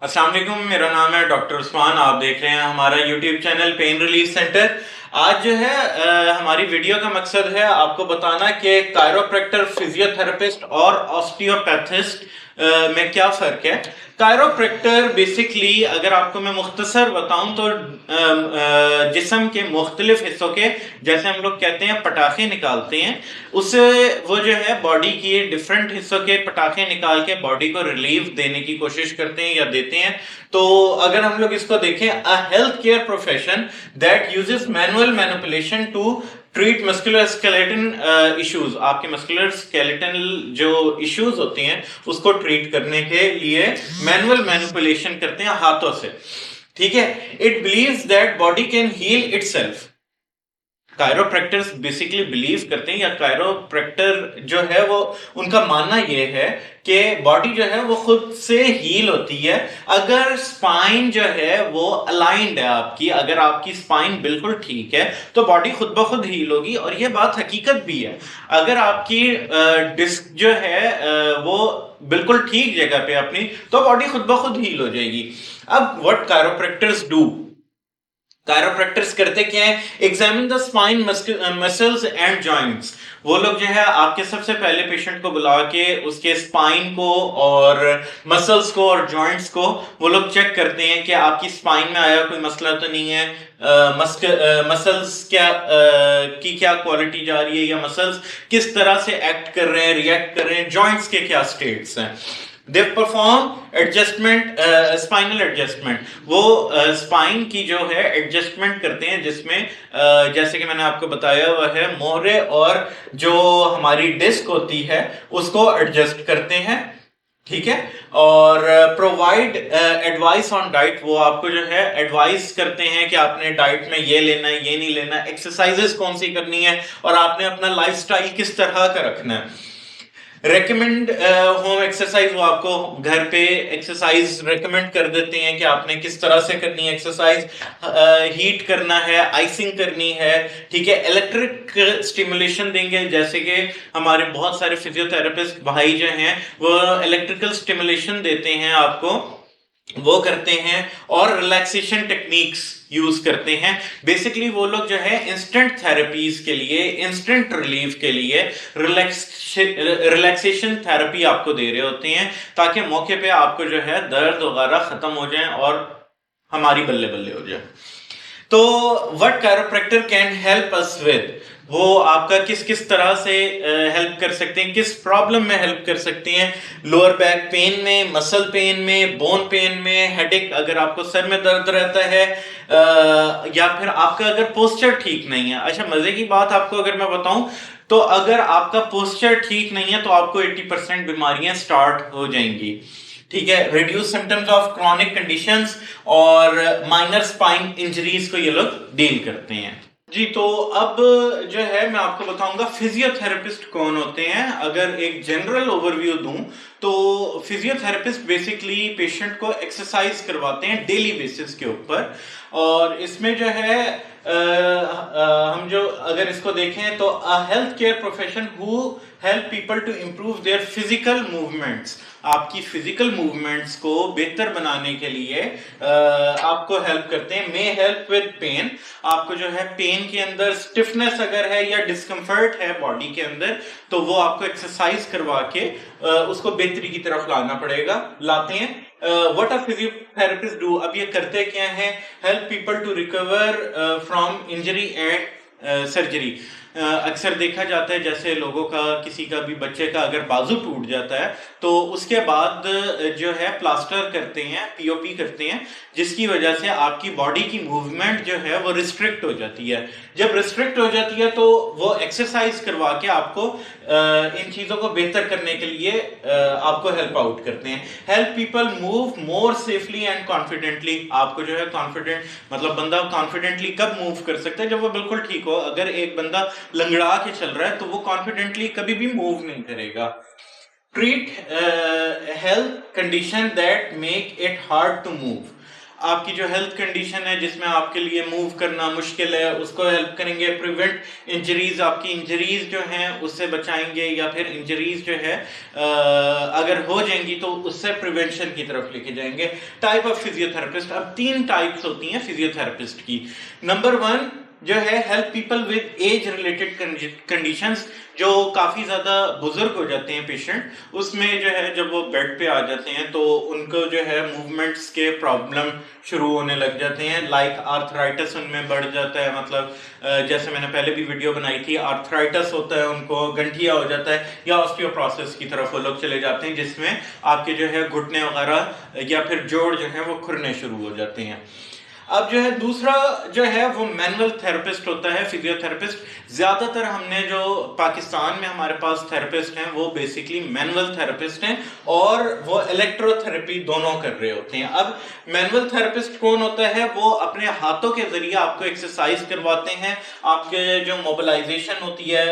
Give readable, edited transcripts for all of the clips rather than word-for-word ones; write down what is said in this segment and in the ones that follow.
अस्सलाम वालेकुम, मेरा नाम है डॉक्टर उस्मान। आप देख रहे हैं हमारा YouTube channel pain relief centre. आज जो है हमारी वीडियो का मकसद है आपको बताना कि कायरोप्रैक्टर, फिजियोथेरेपिस्ट और ऑस्टियोपैथिस्ट में क्या फ़र्क है। कायरोप्रैक्टर बेसिकली अगर आपको मैं मुख्तसर बताऊं तो जिस्म के मुख्तलिफ हिस्सों के, जैसे हम लोग कहते हैं पटाखे निकालते हैं, उससे वो जो है बॉडी की डिफरेंट हिस्सों के पटाखे निकाल के बॉडी को रिलीफ देने की कोशिश करते हैं या देते हैं। तो अगर हम लोग इसको देखें, a health care profession that uses manual manipulation to treat muscular skeleton issues, आपके मस्कुलर स्केलेटन जो इश्यूज होते हैं उसको ट्रीट करने के लिए मैनुअल मैनिपुलेशन करते हैं हाथों से। ठीक है, it believes that body can heal itself. Chiropractors basically believe करते हैं, या कायरोप्रैक्टर जो है वो उनका मानना ये है कि बॉडी जो है वो खुद से हील होती है अगर स्पाइन जो है वो अलाइंड है आपकी। अगर आपकी स्पाइन बिल्कुल ठीक है तो बॉडी खुद ब खुद हील होगी, और ये बात हकीकत भी है। अगर आपकी डिस्क जो है वो बिल्कुल ठीक जगह पे अपनी, तो बॉडी खुद ब खुद हील हो जाएगी। अब व्हाट कायरोप्रैक्टर्स डू, कायरोप्रैक्टर्स करते क्या है, examine the spine muscles and joints. वो लोग जो है आपके सबसे पहले पेशेंट को बुला के उसके स्पाइन को और मसल्स को और जॉइंट्स को वो लोग चेक करते हैं कि आपकी स्पाइन में आया कोई मसला तो नहीं है, मसल्स की क्या क्वालिटी जा रही है, या मसल्स किस तरह से एक्ट कर रहे हैं, रिएक्ट कर रहे हैं, जॉइंट्स के क्या स्टेट्स हैं। They perform adjustment, spinal adjustment. वो स्पाइन की जो है एडजस्टमेंट करते हैं, जिसमें जैसे कि मैंने आपको बताया हुआ है, मोहरे और जो हमारी डिस्क होती है उसको एडजस्ट करते हैं। ठीक है, और प्रोवाइड एडवाइस ऑन डाइट। वो आपको जो है एडवाइस करते हैं कि आपने डाइट में ये लेना है, ये नहीं लेना, एक्सरसाइजेस कौन सी करनी है, और आपने अपना लाइफस्टाइल किस तरह का रखना है। रेकमेंड होम एक्सरसाइज, वो आपको घर पे एक्सरसाइज रेकमेंड कर देते हैं कि आपने किस तरह से करनी है एक्सरसाइज। हीट करना है, आइसिंग करनी है। ठीक है, इलेक्ट्रिक स्टिमुलेशन देंगे, जैसे कि हमारे बहुत सारे फिजियोथेरेपिस्ट भाई जो हैं वो इलेक्ट्रिकल स्टिमुलेशन देते हैं आपको, वो करते हैं। और रिलैक्सेशन टेक्निक्स यूज करते हैं। बेसिकली वो लोग जो है इंस्टेंट थेरेपीज के लिए, इंस्टेंट रिलीफ के लिए रिलैक्सेशन थेरेपी आपको दे रहे होते हैं, ताकि मौके पे आपको जो है दर्द वगैरह खत्म हो जाए और हमारी बल्ले बल्ले हो जाए। तो what chiropractor can help us with, वो आपका किस किस तरह से हेल्प कर सकते हैं, किस प्रॉब्लम में हेल्प कर सकते हैं। लोअर बैक पेन में, मसल पेन में, बोन पेन में, हेडेक, अगर आपको सर में दर्द रहता है, या फिर आपका अगर पोस्चर ठीक नहीं है। अच्छा, मजे की बात आपको अगर मैं बताऊं तो अगर आपका पोस्चर ठीक नहीं है तो आपको 80% बीमारियां स्टार्ट हो जाएंगी। ठीक है, reduce symptoms of chronic conditions और माइनर स्पाइन इंजरीज को ये लोग डील करते हैं। जी, तो अब जो है मैं आपको बताऊंगा फिजियोथेरेपिस्ट कौन होते हैं। अगर एक जनरल ओवरव्यू दूं तो फिजियोथेरेपिस्ट बेसिकली पेशेंट को एक्सरसाइज करवाते हैं डेली बेसिस के ऊपर। और इसमें जो है हम जो अगर इसको देखें तो a health care profession who help people to improve their physical movements, आपकी फिजिकल मूवमेंट्स को बेहतर बनाने के लिए आपको हेल्प करते हैं। मे हेल्प विद पेन, आपको जो है पेन के अंदर स्टिफनेस अगर है या डिस्कम्फर्ट है बॉडी के अंदर, तो वो आपको एक्सरसाइज करवा के उसको बेहतरी की तरफ लाते हैं। व्हाट अ फिजियोथेरेपिस्ट डू, अब ये करते क्या है, help people to recover from injury and surgery. अक्सर देखा जाता है, जैसे लोगों का, किसी का भी बच्चे का अगर बाजू टूट जाता है तो उसके बाद जो है प्लास्टर करते हैं, पीओपी करते हैं, जिसकी वजह से आपकी बॉडी की मूवमेंट जो है वो रिस्ट्रिक्ट हो जाती है। जब रिस्ट्रिक्ट हो जाती है तो वो एक्सरसाइज करवा के आपको इन चीजों को बेहतर करने के लिए आपको हेल्प आउट करते हैं। Help people move more safely and confidently, आपको जो है कॉन्फिडेंट, मतलब बंदा कॉन्फिडेंटली कब मूव कर सकता है, जब वो बिल्कुल ठीक हो। अगर एक बंदा लंगड़ा के चल रहा है तो वो कॉन्फिडेंटली कभी भी मूव नहीं करेगा। Treat health condition that make it hard to move, आपकी जो हेल्थ कंडीशन है जिसमें आपके लिए मूव करना मुश्किल है उसको हेल्प करेंगे। प्रिवेंट इंजरीज, आपकी इंजरीज जो हैं उससे बचाएंगे, या फिर इंजरीज जो है अगर हो जाएंगी तो उससे प्रिवेंशन की तरफ लेके जाएंगे। टाइप ऑफ फिजियोथेरेपिस्ट, अब 3 टाइप्स होती हैं फिजियोथेरेपिस्ट की। नंबर 1 जो है help people with age related conditions, जो काफ़ी ज़्यादा बुजुर्ग हो जाते हैं पेशेंट, उसमें जो है जब वो बेड पे आ जाते हैं तो उनको जो है मूवमेंट्स के प्रॉब्लम शुरू होने लग जाते हैं। लाइक आर्थराइटिस उनमें बढ़ जाता है, मतलब जैसे मैंने पहले भी वीडियो बनाई थी, आर्थराइटिस होता है उनको, गंठिया हो जाता है, या ऑस्टियोप्रोसिस की तरफ वो लोग चले जाते हैं जिसमें आपके जो है घुटने वगैरह या फिर जोड़ जो है वो खुरने शुरू हो जाते हैं। अब जो है दूसरा जो है वो मैनुअल थेरेपिस्ट होता है, फिजियोथेरेपिस्ट। ज्यादातर हमने जो पाकिस्तान में हमारे पास थेरेपिस्ट हैं वो बेसिकली मैनुअल थेरेपिस्ट हैं, और वो इलेक्ट्रोथेरेपी दोनों कर रहे होते हैं। अब मैनुअल थेरेपिस्ट कौन होता है? वो अपने हाथों के जरिए आपको एक्सरसाइज करवाते हैं, आपके जो मोबिलाइजेशन होती है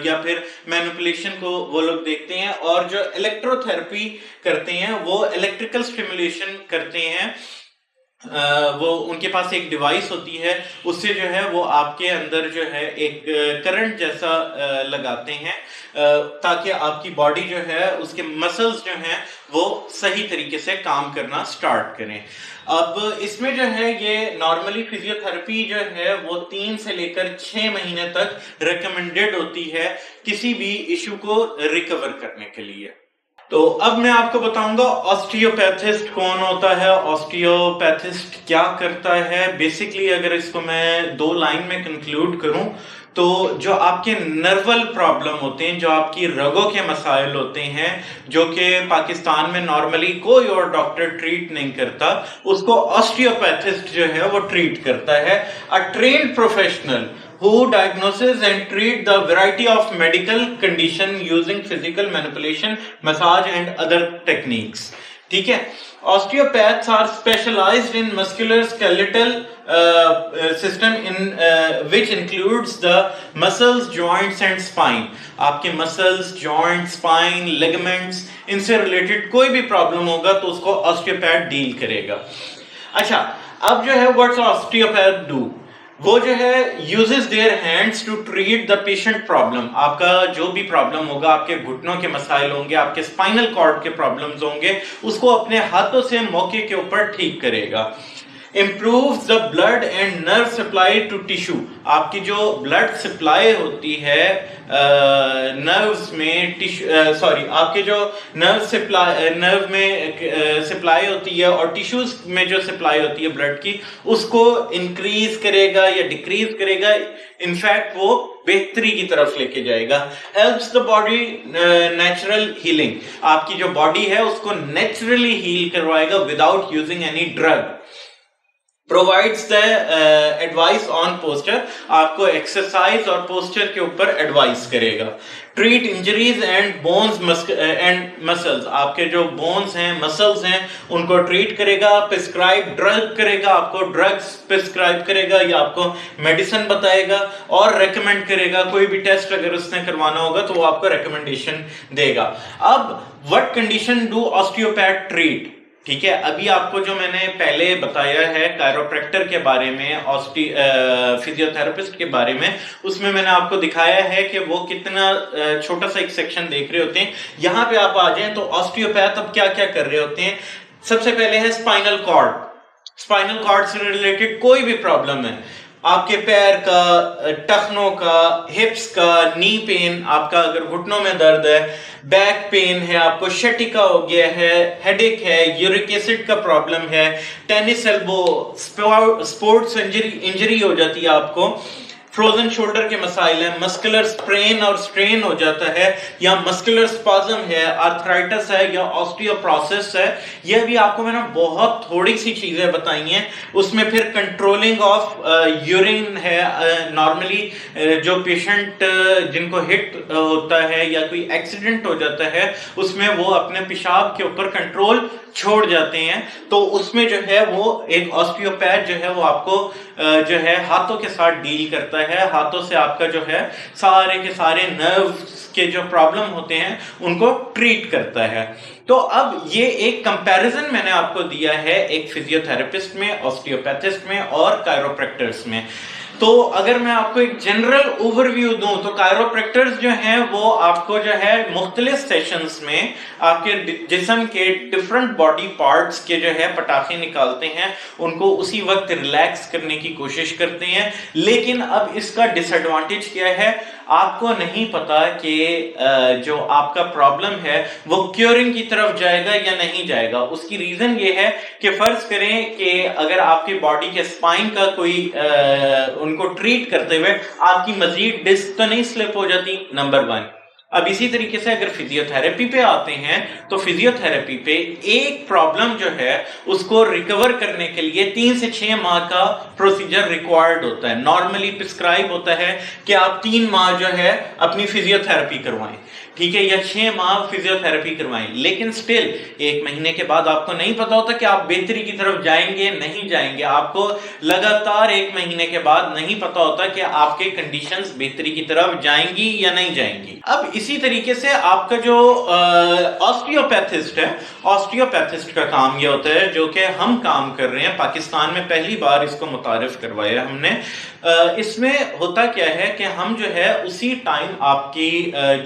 या फिर मैनिपुलेशन को वो लोग देखते हैं। और जो इलेक्ट्रोथेरेपी करते हैं वो इलेक्ट्रिकल स्टिमुलेशन करते हैं। वो उनके पास एक डिवाइस होती है, उससे जो है वो आपके अंदर जो है एक करंट जैसा लगाते हैं, ताकि आपकी बॉडी जो है उसके मसल्स जो हैं वो सही तरीके से काम करना स्टार्ट करें। अब इसमें जो है ये नॉर्मली फिजियोथेरेपी जो है वो 3 से लेकर 6 महीने तक रिकमेंडेड होती है किसी भी इशू को रिकवर करने के लिए। तो अब मैं आपको बताऊंगा ऑस्टियोपैथिस्ट कौन होता है, ऑस्टियोपैथिस्ट क्या करता है। बेसिकली अगर इसको मैं 2 लाइन में कंक्लूड करूं तो जो आपके नर्वल प्रॉब्लम होते हैं, जो आपकी रगों के मसाइल होते हैं, जो कि पाकिस्तान में नॉर्मली कोई और डॉक्टर ट्रीट नहीं करता, उसको ऑस्टियोपैथिस्ट जो है वो ट्रीट करता है। A trained professional who diagnoses and treat the variety of medical condition using physical manipulation, massage and other techniques. ठीक है। Osteopaths are specialized in musculoskeletal system in which includes the muscles, joints and spine. आपके muscles, joints, spine, ligaments, इनसे related कोई भी problem होगा तो उसको osteopath deal करेगा। अच्छा, अब जो है व्हाट्स osteopath do? वो जो है uses their hands to treat the patient problem। आपका जो भी प्रॉब्लम होगा, आपके घुटनों के मसाइल होंगे, आपके स्पाइनल कॉर्ड के प्रॉब्लम्स होंगे, उसको अपने हाथों से मौके के ऊपर ठीक करेगा। improves the blood and nerve supply to tissue। आपकी जो ब्लड सप्लाई होती है नर्व्स में, आपके जो नर्व में सप्लाई होती है और टिश्यूज में जो सप्लाई होती है ब्लड की, उसको इंक्रीज करेगा या डिक्रीज करेगा। इनफैक्ट वो बेहतरी की तरफ लेके जाएगा। Helps the body natural healing. आपकी जो बॉडी है उसको नेचुरली हील करवाएगा without using any drug. Provides the advice on posture. आपको एक्सरसाइज और पोस्चर के ऊपर एडवाइस करेगा। Treat injuries and bones and muscles. आपके जो बोन्स हैं, मसल्स हैं, उनको ट्रीट करेगा। प्रिस्क्राइब ड्रग करेगा, आपको ड्रग्स प्रिस्क्राइब करेगा या आपको मेडिसिन बताएगा और रेकमेंड करेगा। कोई भी टेस्ट अगर उसने करवाना होगा तो वो आपको रिकमेंडेशन देगा। अब what condition do osteopath treat? ठीक है, अभी आपको जो मैंने पहले बताया है कायरोप्रैक्टर के बारे में, फिजियोथेरेपिस्ट के बारे में, उसमें मैंने आपको दिखाया है कि वो कितना छोटा सा एक सेक्शन देख रहे होते हैं। यहाँ पे आप आ जाएं तो ऑस्टियोपैथ अब क्या क्या कर रहे होते हैं। सबसे पहले है स्पाइनल कॉर्ड। स्पाइनल कॉर्ड से रिलेटेड कोई भी प्रॉब्लम है, आपके पैर का, टखनों का, हिप्स का, नी पेन, आपका अगर घुटनों में दर्द है, बैक पेन है, आपको शटिका हो गया है, हेडेक है, यूरिक एसिड का प्रॉब्लम है, टेनिस एल्बो, स्पोर्ट्स इंजरी हो जाती है आपको, फ्रोजन शोल्डर के मसाइल है, मस्कुलर स्प्रेन और स्ट्रेन हो जाता है, या मस्कुलर स्पाज्म है, आर्थराइटिस है, या ऑस्टियोप्रोसिस है। ये भी आपको मैंने बहुत थोड़ी सी चीजें बताई हैं। उसमें फिर कंट्रोलिंग ऑफ यूरिन है। नॉर्मली जो पेशेंट जिनको हिट होता है या कोई एक्सीडेंट हो जाता है, उसमें वो अपने पेशाब के ऊपर कंट्रोल छोड़ जाते हैं, तो उसमें जो है वो एक ऑस्टियोपैथ जो है वो आपको जो है हाथों के साथ डील करता है, हाथों से आपका जो है सारे के सारे नर्व्स के जो प्रॉब्लम होते हैं उनको ट्रीट करता है। तो अब ये एक कंपैरिजन मैंने आपको दिया है एक फिजियोथेरेपिस्ट में, ऑस्टियोपैथिस्ट में और कायरोप्रैक्टर्स में। तो अगर मैं आपको एक जनरल ओवरव्यू दूं तो कायरोप्रैक्टर्स जो हैं वो आपको जो है मुख्तलिफ सेशंस में आपके जिस्म के डिफरेंट बॉडी पार्ट्स के जो है पटाखे निकालते हैं, उनको उसी वक्त रिलैक्स करने की कोशिश करते हैं। लेकिन अब इसका डिसएडवांटेज क्या है, आपको नहीं पता कि जो आपका प्रॉब्लम है वो क्योरिंग की तरफ जाएगा या नहीं जाएगा। उसकी रीजन ये है कि फर्ज करें कि अगर आपकी बॉडी के स्पाइन का कोई उनको ट्रीट करते हुए आपकी मजीद डिस्क तो नहीं स्लिप हो जाती, नंबर 1। अब इसी तरीके से अगर फिजियोथेरेपी पे आते हैं तो फिजियोथेरेपी पे एक प्रॉब्लम जो है उसको रिकवर करने के लिए 3 से 6 माह का प्रोसीजर रिक्वायर्ड होता है। नॉर्मली प्रिस्क्राइब होता है कि आप 3 माह जो है अपनी फिजियोथेरेपी करवाएं, ठीक है, या 6 माह फिजियोथेरेपी करवाएं। लेकिन स्टिल 1 महीने के बाद आपको नहीं पता होता कि आप बेहतरी की तरफ जाएंगे नहीं जाएंगे। आपको लगातार 1 महीने के बाद नहीं पता होता कि आपके कंडीशंस बेहतरी की तरफ जाएंगी या नहीं जाएंगी। अब इसी तरीके से आपका जो ऑस्टियोपैथिस्ट है, ऑस्टियोपैथिस्ट का काम यह होता है, जो कि हम काम कर रहे हैं, पाकिस्तान में पहली बार इसको मुतारिफ करवाया हमने। इसमें होता क्या है कि हम जो है उसी टाइम आपकी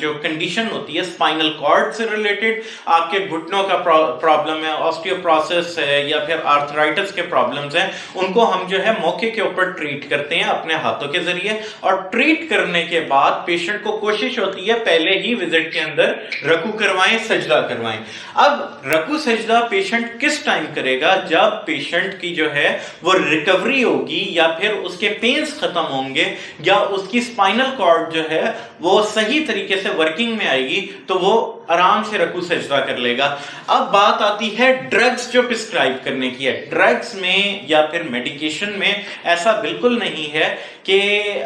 जो कंडीशन होती है स्पाइनल कॉर्ड से रिलेटेड, आपके घुटनों का प्रॉब्लम है, ऑस्टियोप्रोसिस है या फिर आर्थराइटिस के प्रॉब्लम्स हैं, उनको हम जो है मौके के ऊपर ट्रीट करते हैं अपने हाथों के जरिए। और ट्रीट करने के बाद पेशेंट को कोशिश होती है पहले ही विजिट के अंदर रकू करवाएं, सजदा करवाएं। अब रकू सजदा पेशेंट किस टाइम करेगा, जब पेशेंट की जो है वो रिकवरी होगी या फिर उसके पेन्स खत्म होंगे या उसकी स्पाइनल कॉर्ड जो है वो सही तरीके से वर्किंग में आएगी, तो वो आराम से रकू सजदा कर लेगा। अब बात आती है ड्रग्स जो प्रिस्क्राइब करने की है। ड्रग्स में या फिर मेडिकेशन में ऐसा बिल्कुल नहीं है कि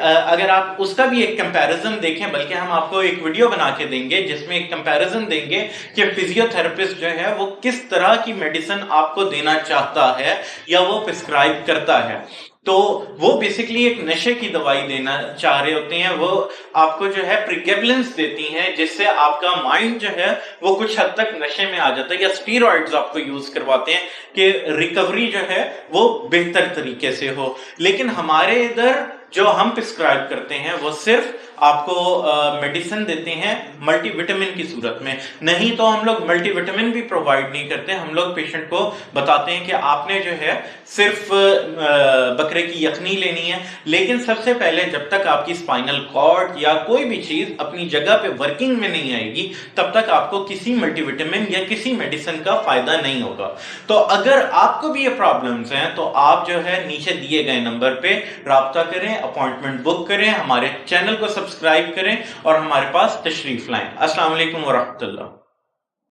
अगर आप उसका भी एक कंपैरिजन देखें, बल्कि हम आपको एक वीडियो बना के देंगे जिसमें एक कंपैरिजन देंगे कि फिजियोथेरेपिस्ट जो है वो किस तरह की मेडिसिन आपको देना चाहता है या वो प्रिस्क्राइब करता है। तो वो बेसिकली एक नशे की दवाई देना चाह रहे होते हैं, वो आपको जो है प्रिगेबलेंस देती हैं जिससे आपका माइंड जो है वो कुछ हद तक नशे में आ जाता है, या स्टीरॉइड्स आपको यूज करवाते हैं कि रिकवरी जो है वो बेहतर तरीके से हो। लेकिन हमारे इधर जो हम प्रिस्क्राइब करते हैं वो सिर्फ आपको मेडिसिन देते हैं मल्टीविटामिन की सूरत में। नहीं तो हम लोग मल्टीविटामिन भी प्रोवाइड नहीं करते। हम लोग पेशेंट को बताते हैं कि आपने जो है सिर्फ बकरे की यखनी लेनी है, लेकिन सबसे पहले जब तक आपकी स्पाइनल कॉर्ड या कोई भी चीज अपनी जगह पे वर्किंग में नहीं आएगी तब तक आपको किसी मल्टीविटामिन या किसी मेडिसिन का फायदा नहीं होगा। तो अगर आपको भी ये प्रॉब्लम्स हैं तो आप जो है नीचे दिए गए नंबर पे राब्ता करें, अपॉइंटमेंट बुक करें, हमारे चैनल को सब्सक्राइब करें और हमारे पास तशरीफ लाएं। अस्सलाम वालेकुम व रहमतुल्लाह।